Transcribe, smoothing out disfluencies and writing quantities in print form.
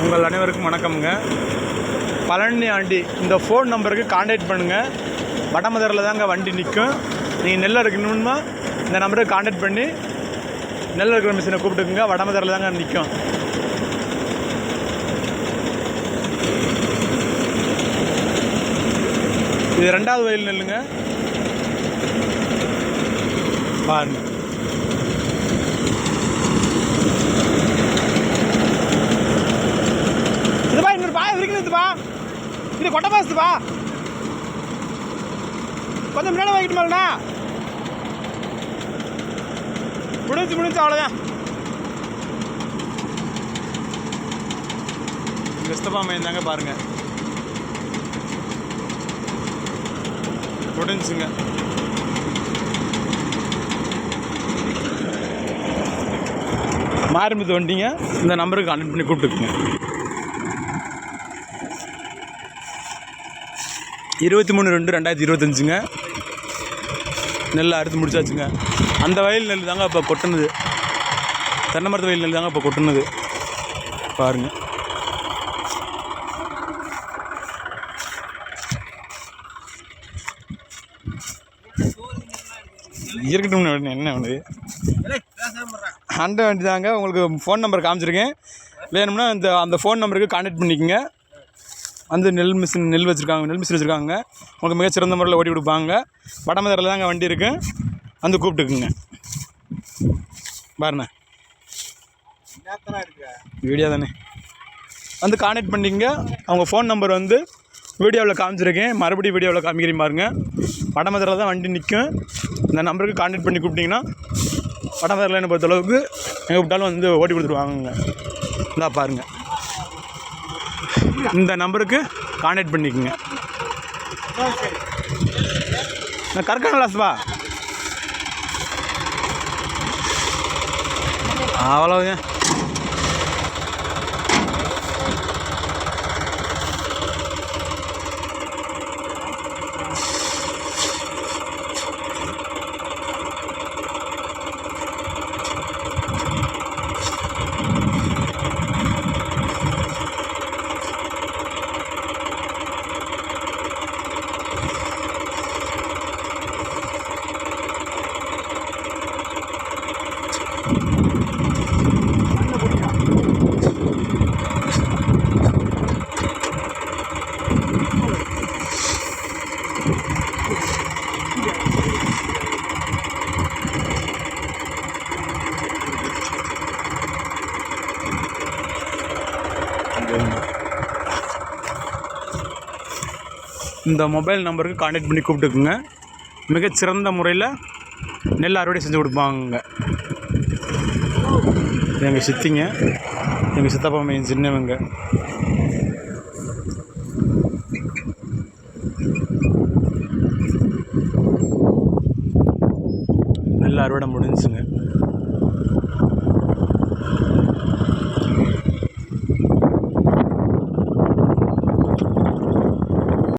உங்கள் அனைவருக்கும் வணக்கம்ங்க. பழனி ஆண்டி இந்த ஃபோன் நம்பருக்கு கான்டாக்ட் பண்ணுங்கள். வடமதுரையில் தாங்க வண்டி நிற்கும். நீங்கள் நெல் அறுக்கணும்னா இந்த நம்பருக்கு கான்டாக்ட் பண்ணி நெல் அறுக்கிற மிஷினை கூப்பிட்டுக்குங்க. வடமதுரையில் தாங்க நிற்கும். இது 2வது வயல் நெல்லுங்க. பாருங்க. இதுப்பா இன்னொரு பாய விரிக்கணுப்பா. இது கொட்டை பாசுப்பா. கொஞ்சம் முன்னாடி வாங்கிட்டு மாட்டா முடிஞ்சு அவ்வளோதான். கிறிஸ்தபா மைந்தாங்க பாருங்க. முடிஞ்சுங்க. மாரிமுத்து வண்டிங்க. இந்த நம்பருக்கு கான்டாக்ட் பண்ணி கூப்பிட்டுக்குங்க. 23/2/2025ங்க. நெல் அறுத்து முடிச்சாச்சுங்க. அந்த வயல் நெல் தாங்க இப்போ கொட்டுனது. தென்னை மரத்து வயல் நெல் தாங்க இப்போ கொட்டுனது. பாருங்கள். இருக்கட்டும். என்ன ஒன்று அந்த வண்டி தாங்க. உங்களுக்கு ஃபோன் நம்பர் காமிச்சிருக்கேன். வேணும்னா அந்த ஃபோன் நம்பருக்கு கான்டாக்ட் பண்ணிக்கோங்க. வந்து நெல் மிஷின் வச்சுருக்காங்க. உங்களுக்கு மிகச்சிறந்த முறையில் ஓட்டி கொடுப்பாங்க. வடமதுரையில் தாங்க வண்டி இருக்குது. வந்து கூப்பிட்டுக்குங்க. பாருண்ணே வீடியோ தானே. வந்து கான்டாக்ட் பண்ணிக்கங்க. அவங்க ஃபோன் நம்பர் வந்து வீடியோவில் காமிச்சிருக்கேன். மறுபடியும் வீடியோவில் காமிக்கிறேன் பாருங்கள். வடமதுரையில் தான் வண்டி நிற்கும். இந்த நம்பருக்கு கான்டாக்ட் பண்ணி கூப்பிட்டிங்கன்னா வடமதுரையில் என்ன பொறுத்தளவுக்கு எங்கே கூப்பிட்டாலும் வந்து ஓட்டி கொடுத்துருவாங்க. இந்தா பாருங்கள். இந்த நம்பருக்கு கான்டாக்ட் பண்ணிக்கோங்க. கற்கானலாஸ்பா அவ்வளோதான். இந்த மொபைல் நம்பருக்கு கான்டாக்ட் பண்ணி கூப்பிட்டுக்குங்க. மிகச்சிறந்த முறையில் நெல் அறுவடை செஞ்சு கொடுப்பாங்க. எங்கள் சித்திங்க, எங்கள் சித்தப்பா மையன் சின்னவங்க. நெல் அறுவடை முடிஞ்சுங்க.